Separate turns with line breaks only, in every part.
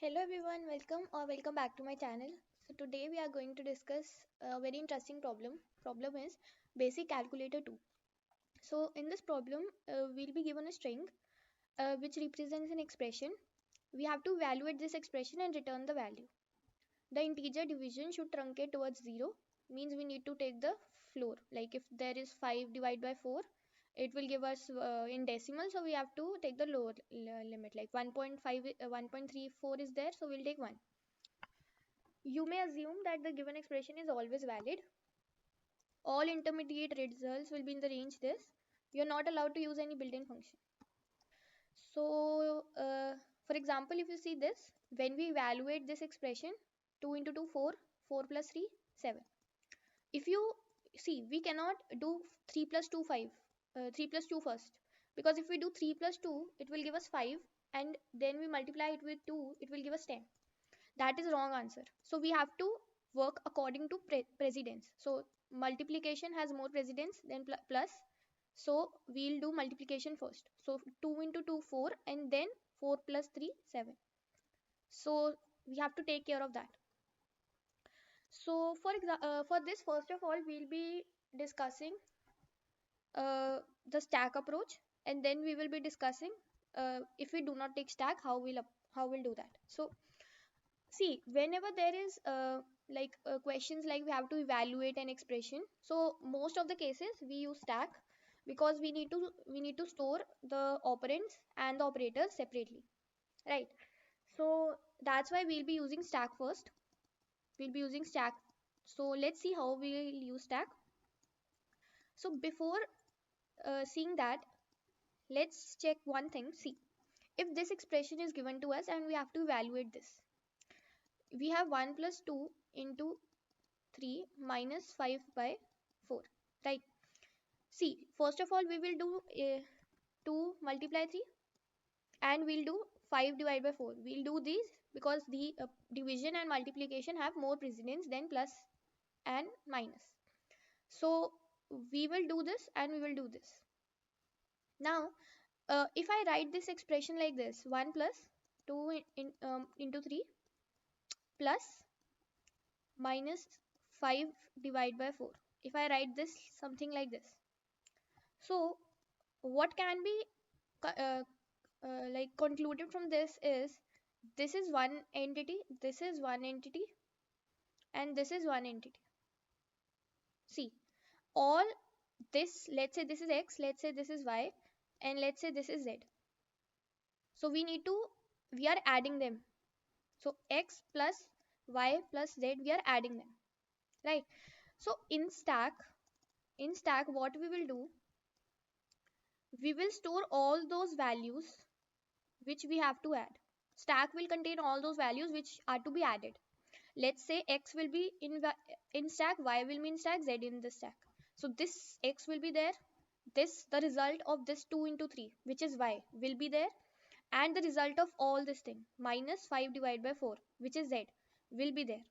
Hello everyone, welcome back to my channel. So today we are going to discuss a very interesting problem. Problem is basic calculator 2. So in this problem, we'll be given a string which represents an expression. We have to evaluate this expression and return the value. The integer division should truncate towards 0, means we need to take the floor. Like if there is 5 divided by 4, it will give us in decimal, so we have to take the lower limit. Like 1.5, 1.34 is there, so we'll take 1. You may assume that the given expression is always valid. All intermediate results will be in the range this. You're not allowed to use any built-in function. So, for example, if you see this, when we evaluate this expression, 2 into 2, 4, 4 plus 3, 7. If you see, we cannot do 3 plus 2, 5, 3 plus 2 first. Because if we do 3 plus 2, it will give us 5, and then we multiply it with 2, it will give us 10. That is wrong answer. So we have to work according to precedence. So multiplication has more precedence than plus. So we'll do multiplication first. So 2 into 2, 4, and then 4 plus 3, 7. So we have to take care of that. So for this, first of all, we'll be discussing the stack approach, and then we will be discussing if we do not take stack, how we'll do that. So see, whenever there is questions like we have to evaluate an expression, so most of the cases we use stack because we need to store the operands and the operators separately, right? So that's why we'll be using stack first. We'll be using stack. So let's see how we'll use stack. So before seeing that, let's check one thing. See, if this expression is given to us and we have to evaluate this, we have 1 plus 2 into 3 minus 5 by 4, right? See, first of all we will do 2 multiply 3, and we'll do 5 divided by 4. We'll do these because the division and multiplication have more precedence than plus and minus. So we will do this and we will do this. Now if I write this expression like this, 1 plus 2 into 3 plus minus 5 divided by 4. If I write this something like this, so what can be uh, concluded from this is one entity, this is one entity, and this is one entity. See, all this, let's say this is x, let's say this is y, and let's say this is z. So we are adding them. So x plus y plus z, we are adding them, right? So in stack what we will do, we will store all those values which we have to add. Stack will contain all those values which are to be added. Let's say x will be in stack, y will be in stack, z in the stack. So this x will be there, this the result of this 2 into 3 which is y will be there, and the result of all this thing minus 5 divided by 4 which is z will be there.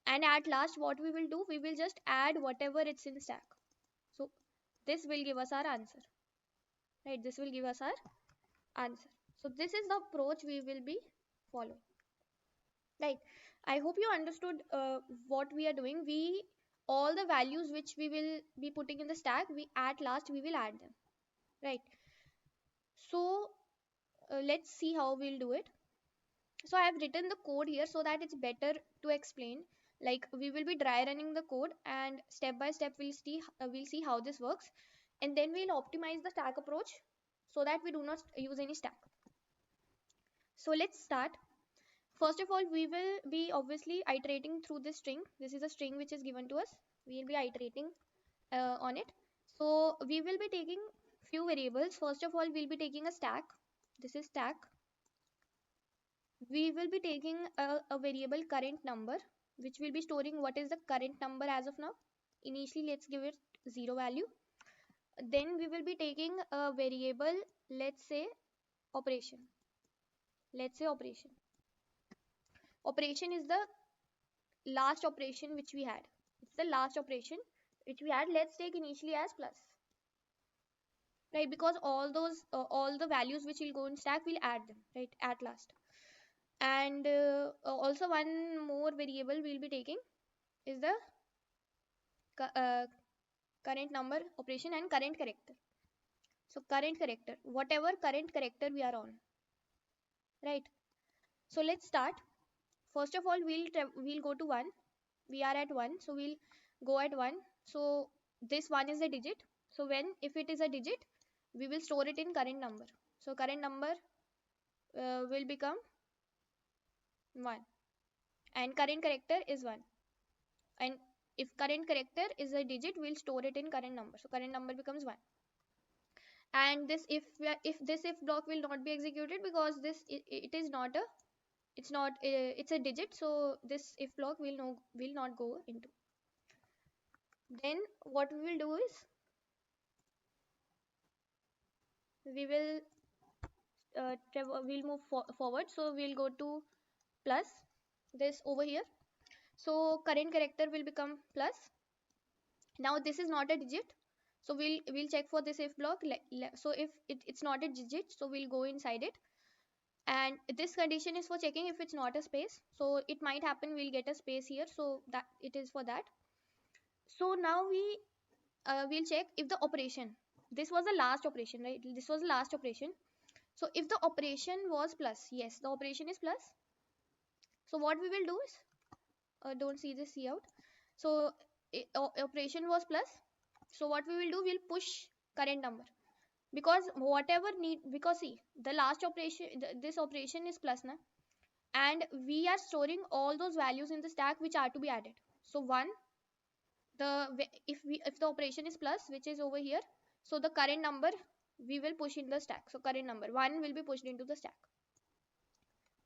And at last what we will do, we will just add whatever it's in stack. So this will give us our answer, right? This will give us our answer. So this is the approach we will be following, right? I hope you understood what we are doing. We all the values which we will be putting in the stack, we at last we will add them, right? So let's see how we'll do it. So I have written the code here so that it's better to explain. Like we will be dry running the code, and step by step we'll see how this works, and then we'll optimize the stack approach so that we do not use any stack. So let's start. First of all, we will be obviously iterating through this string. This is a string which is given to us. We will be iterating on it. So we will be taking few variables. First of all, we'll be taking a stack. This is stack. We will be taking a variable current number, which will be storing what is the current number as of now. Initially, let's give it 0 value. Then we will be taking a variable, let's say operation. Let's say operation. Operation is the last operation which we had. It's the last operation which we had. Let's take initially as plus, right? Because all the values which will go in stack, we'll add them, right, at last. And also one more variable we'll be taking is the uh, current number operation and current character. So current character, whatever current character we are on, right? So let's start. First of all, we'll go to 1. We are at 1, so we'll go at 1. So this 1 is a digit. So when if it is a digit, we will store it in current number. So current number will become 1 and current character is 1. And if current character is a digit, we'll store it in current number. So current number becomes 1. And this if this if block will not be executed because it is not a it's not it's a digit, so this if block will not go into. Then what we will do is we will we'll move forward. So we'll go to plus this over here. So current character will become plus. Now this is not a digit, so we'll check for this if block. So if it's not a digit, so we'll go inside it. And this condition is for checking if it's not a space, so it might happen we'll get a space here, so that it is for that. So now we'll check if the operation, this was the last operation, right? This was the last operation. So if the operation was plus, yes, the operation is plus. So what we will do is don't see this C out. So operation was plus. So what we will do, we'll push current number, because whatever need, because see the last operation, this operation is plus na, and we are storing all those values in the stack which are to be added. So 1, if the operation is plus, which is over here, so the current number we will push in the stack. So current number 1 will be pushed into the stack,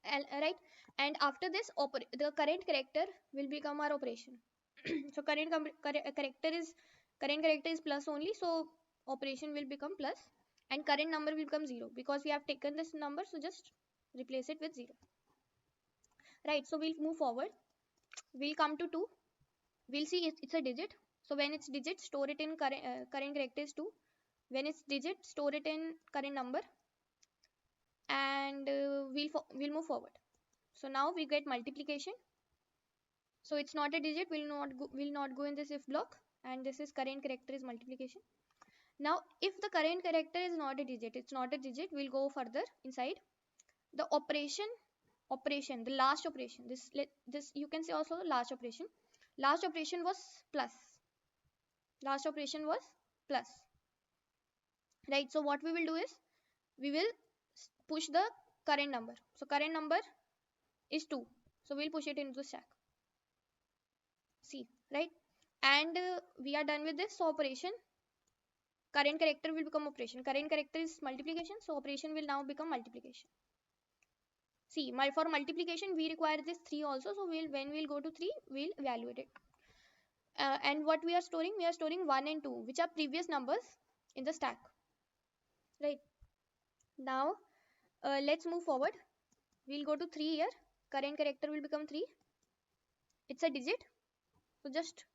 right? And after this the current character will become our operation. So current character is plus only, so operation will become plus, and current number will become 0 because we have taken this number, so just replace it with 0, right? So we'll move forward. We'll come to 2. We'll see it's a digit. So when it's digit, store it in current character is 2. When it's digit, store it in current number, and we'll move forward. So now we get multiplication. So it's not a digit, will not go in this if block, and this is current character is multiplication. Now if the current character is not a digit, it's not a digit, we'll go further inside. The operation, the last operation, this you can say also last operation. Last operation was plus. Last operation was plus, right? So what we will do is we will push the current number. So current number is 2, so we'll push it into the stack. See, right? And we are done with this. So operation, current character will become operation. Current character is multiplication, so operation will now become multiplication. See, for multiplication we require this 3 also, so when we'll go to 3, we'll evaluate it. And what we are storing, 1 and 2, which are previous numbers in the stack, right? Now let's move forward. We'll go to 3 here. Current character will become 3. It's a digit, so just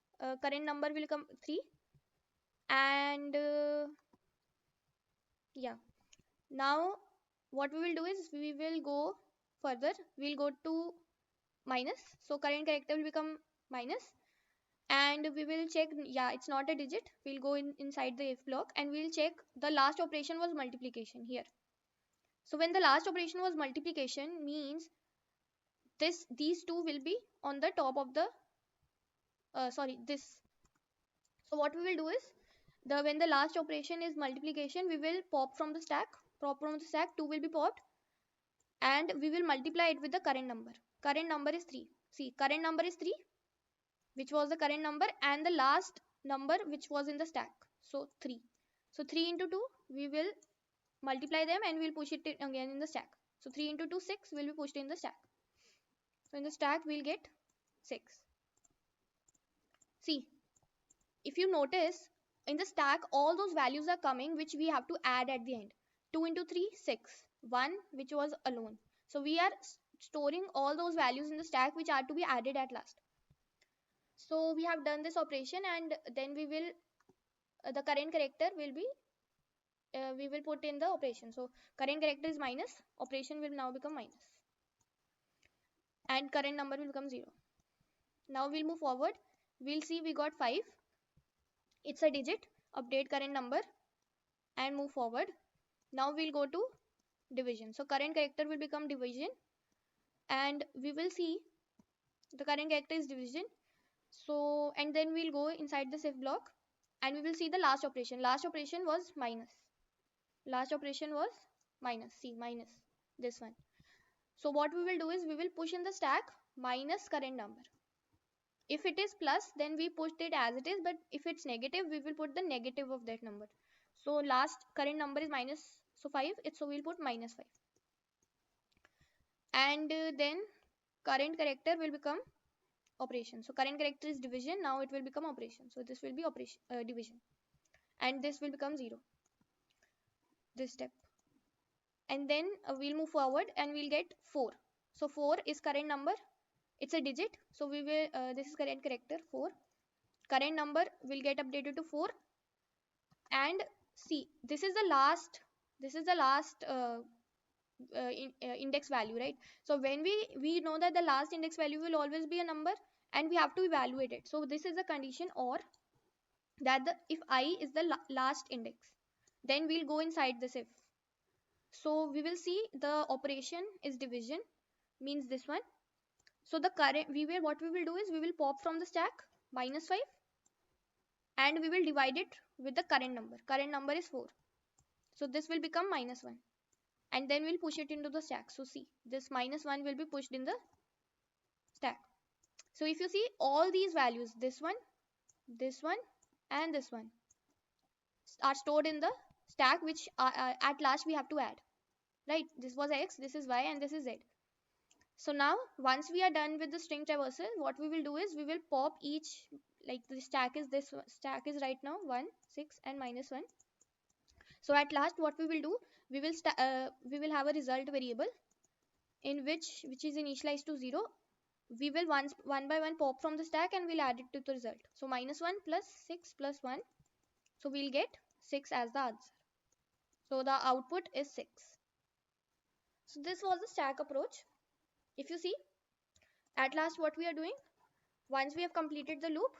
current number will come 3. And yeah, now what we will do is we will go further. We'll go to minus, so current character will become minus, and we will check, yeah, it's not a digit. We'll go inside the if block, and we'll check the last operation was multiplication here. So when the last operation was multiplication, means these two will be on the top of the sorry, this. So what we will do is, when the last operation is multiplication, we will pop from the stack. 2 will be popped, and we will multiply it with the current number. Current number is 3. See, current number is 3, which was the current number, and the last number which was in the stack. So 3. So 3 into 2, we will multiply them and we'll push it again in the stack. So 3 into 2, 6 will be pushed in the stack. So in the stack, we'll get 6. See, if you notice, in the stack, all those values are coming which we have to add at the end. 2 into 3, 6. 1 which was alone. So we are storing all those values in the stack which are to be added at last. So we have done this operation, and then we will the current character will be we will put in the operation. So current character is minus, operation will now become minus. and current number will become 0. Now we'll move forward. We'll see we got 5. It's a digit. Update current number and move forward. Now we'll go to division. So current character will become division, and we will see the current character is division. So, and then we'll go inside the if block and we will see the last operation. Last operation was minus. Last operation was minus. See, minus this one. So what we will do is we will push in the stack minus current number. If it is plus, then we pushed it as it is, but if it's negative, we will put the negative of that number. So last current number is minus, so 5, so we'll put minus 5. And then current character will become operation. So current character is division, now it will become operation. So this will be operation division, and this will become 0, this step. And then we'll move forward and we'll get 4. So 4 is current number, it's a digit, so we will this is current character 4. Current number will get updated to 4, and see, this is the last index value, right? So when we know that the last index value will always be a number and we have to evaluate it. So this is a condition, or that if I is the last index, then we'll go inside this if. So we will see the operation is division, means this one. So the current what we will do is we will pop from the stack minus 5 and we will divide it with the current number. Current number is 4. So this will become minus 1. And then we'll push it into the stack. So see, this minus 1 will be pushed in the stack. So if you see all these values, this one, and this one, are stored in the stack, which at last we have to add, right? This was x, this is y, and this is z. So now once we are done with the string traversal, what we will do is we will pop each, like the stack is this stack is right now 1, 6 and minus 1. So at last what we will do, we will have a result variable in which is initialized to 0. We will one by one pop from the stack and we'll add it to the result. So minus 1 plus 6 plus 1, so we'll get 6 as the answer. So the output is 6. So this was the stack approach. If you see, at last what we are doing, once we have completed the loop,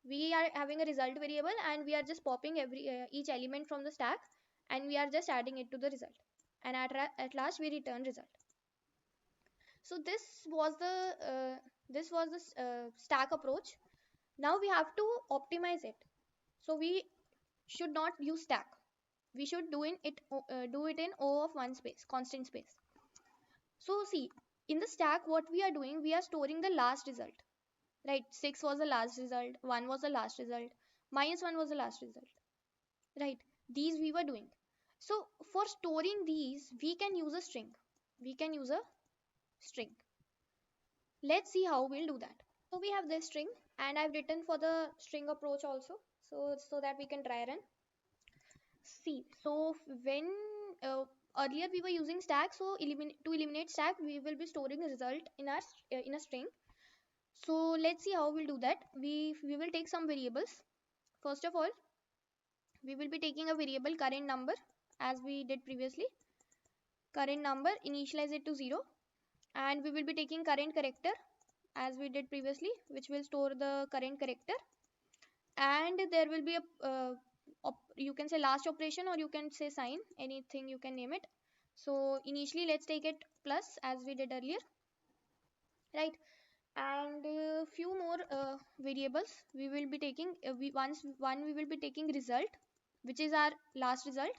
we are having a result variable and we are just popping each element from the stack and we are just adding it to the result, and at last we return result. So this was the stack approach. Now we have to optimize it. So we should not use stack. We should do it in O of one space, constant space. So see, in the stack what we are doing, we are storing the last result, right? 6 was the last result, 1 was the last result, minus 1 was the last result, right? These we were doing. So for storing these, we can use a string. Let's see how we'll do that. So we have this string, and I've written for the string approach also, so that we can try run. See, so when earlier we were using stack, so to eliminate stack, we will be storing a result in our in a string. So let's see how we'll do that. We will take some variables. First of all, we will be taking a variable current number, as we did previously. Current number, initialize it to 0, and we will be taking current character, as we did previously, which will store the current character. And there will be a you can say last operation, or you can say sign, anything you can name it. So initially let's take it plus, as we did earlier, right? And few more variables we will be taking. We will be taking result, which is our last result.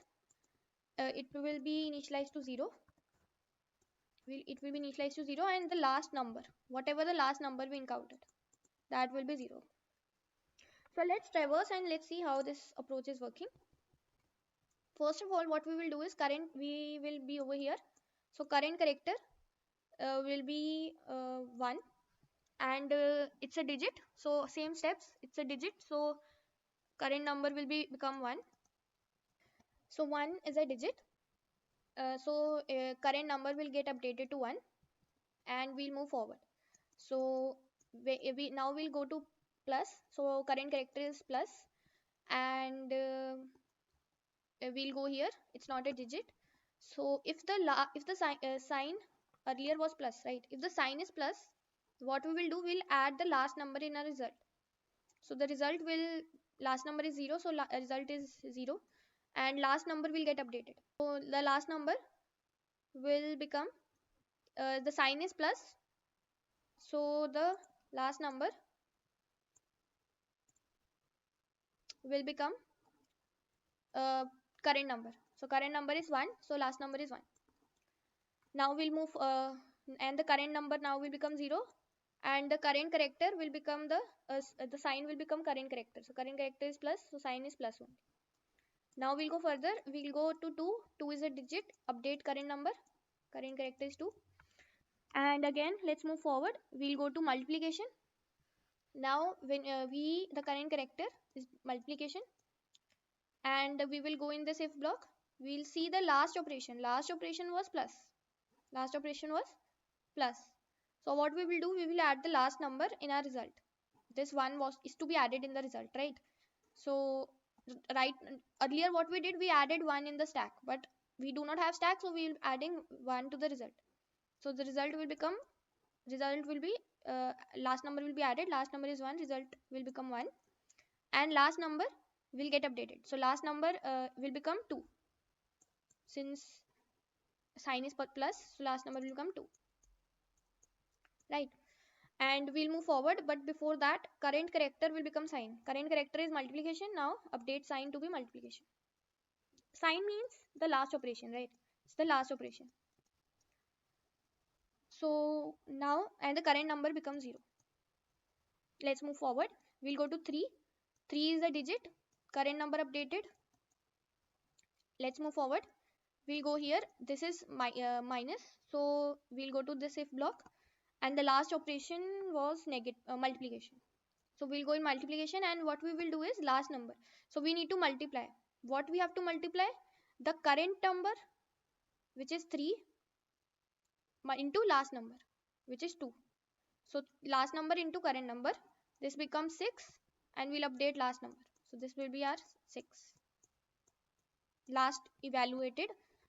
It will be initialized to 0. It will be initialized to 0, and the last number, whatever the last number we encountered, that will be 0. So let's traverse and let's see how this approach is working. First of all, what we will do is we will be over here. So current character will be 1, and it's a digit. So same steps, it's a digit. So current number will become 1. So 1 is a digit. So current number will get updated to 1, and we'll move forward. So now we'll go to plus. So current character is plus, and we'll go here. It's not a digit. So if the sign earlier was plus, right? If the sign is plus, what we will do, we'll add the last number in a result. So the result will, last number is 0, so result is 0, and last number will get updated. So the last number will become, the sign is plus, so the last number will become current number. So current number is 1, so last number is 1. Now we'll move, and the current number now will become 0, and the current character will become the sign will become current character. So current character is plus, so sign is plus 1. Now we'll go further, we'll go to 2. 2 is a digit, update current number, current character is 2. And again let's move forward, we'll go to multiplication. Now when the current character is multiplication, and we will go in this if block, we'll see the last operation. Last operation was plus, last operation was plus. So what we will do, we will add the last number in our result. This one is to be added in the result, right? So right, earlier what we did, we added 1 in the stack, but we do not have stack, so we will adding 1 to the result. So the result will become, result will be, last number will be added, last number is 1, result will become 1, and last number will get updated. So last number will become 2, since sign is plus, so last number will become 2, right? And we'll move forward, but before that, current character will become sign. Current character is multiplication, now update sign to be multiplication. Sign means the last operation, right? It's the last operation. So now, and the current number becomes 0. Let's move forward, we'll go to 3. 3 is a digit, current number updated. Let's move forward, we'll go here, this is minus, so we'll go to this if block, and the last operation was multiplication. So we'll go in multiplication, and what we will do is last number. So we need to multiply. What we have to multiply? The current number, which is 3, into last number, which is 2. So last number into current number, this becomes 6, and we'll update last number. So this will be our 6. Last evaluated,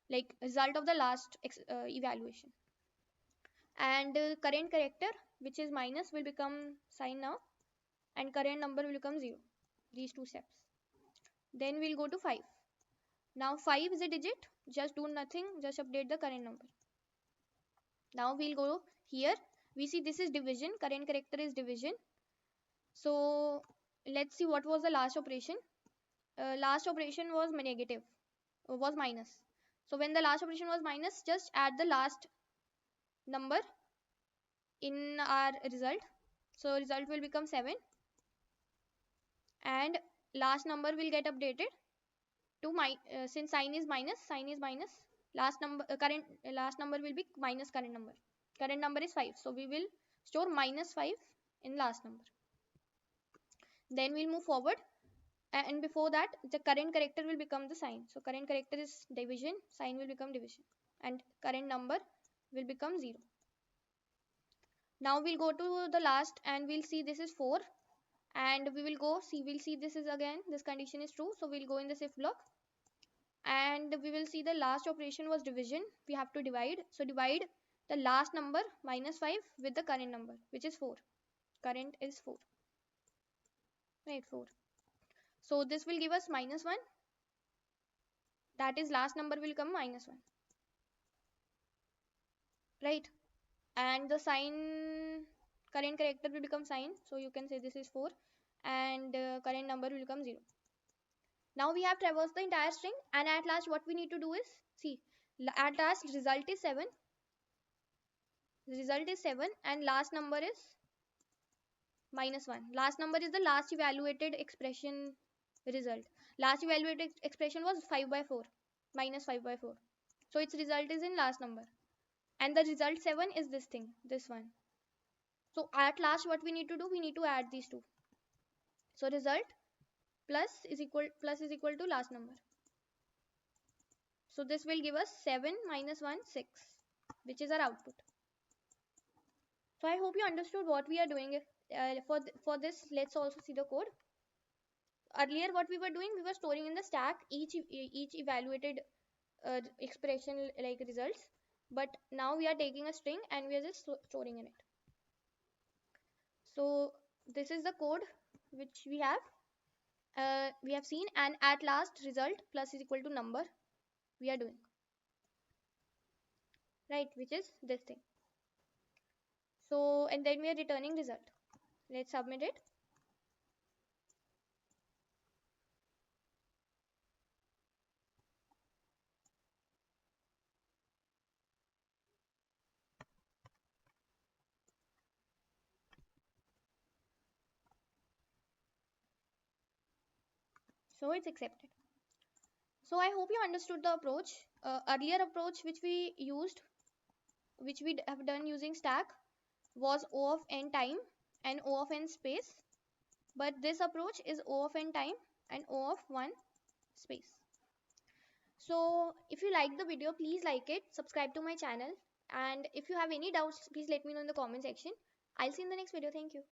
like result of the last evaluation. And current character, which is minus, will become sign now, and current number will become 0. These two steps. Then we'll go to 5. Now 5 is a digit, just do nothing, just update the current number. Now we'll go here, we see this is division, current character is division. So let's see what was the last operation. Last operation was negative, was minus. So when the last operation was minus, just add the last number in our result. So result will become 7, and last number will get updated to since sign is minus, last number last number will be minus current number. Current number is 5, so we will store minus 5 in last number. Then we'll move forward, and before that, the current character will become the sign. So current character is division, sign will become division, and current number will become 0. Now we'll go to the last, and we'll see this is 4, and we will go see, we'll see this is again, this condition is true, so we'll go in this if block, and we will see the last operation was division. We have to divide, so divide the last number minus 5 with the current number, which is 4. Current is 4, right? 4. So this will give us minus 1, that is last number will come minus 1, right? And the sign, current character will become sign, so you can say this is 4, and current number will become 0. Now we have traversed the entire string, and at last what we need to do is, see, at last result is 7, and last number is minus 1. Last number is the last evaluated expression result. Last evaluated expression was 5 by 4, minus 5 by 4. So its result is in last number, and the result 7 is this thing, this one. So at last what we need to do, we need to add these two. So result plus is equal to last number. So this will give us 7 minus 1, 6, which is our output. So I hope you understood what we are doing. For this, let's also see the code. Earlier what we were doing, we were storing in the stack each evaluated expression like results, but now we are taking a string and we are just storing in it. So this is the code which we have seen, and at last result plus is equal to number we are doing, right, which is this thing. So and then we are returning result. Let's submit it. So it's accepted. So I hope you understood the approach. Earlier approach which we used, which we have done using stack, was O of n time and O of n space. But this approach is O of n time and O of 1 space. So if you like the video, please like it, subscribe to my channel, and if you have any doubts, please let me know in the comment section. I'll see you in the next video. Thank you.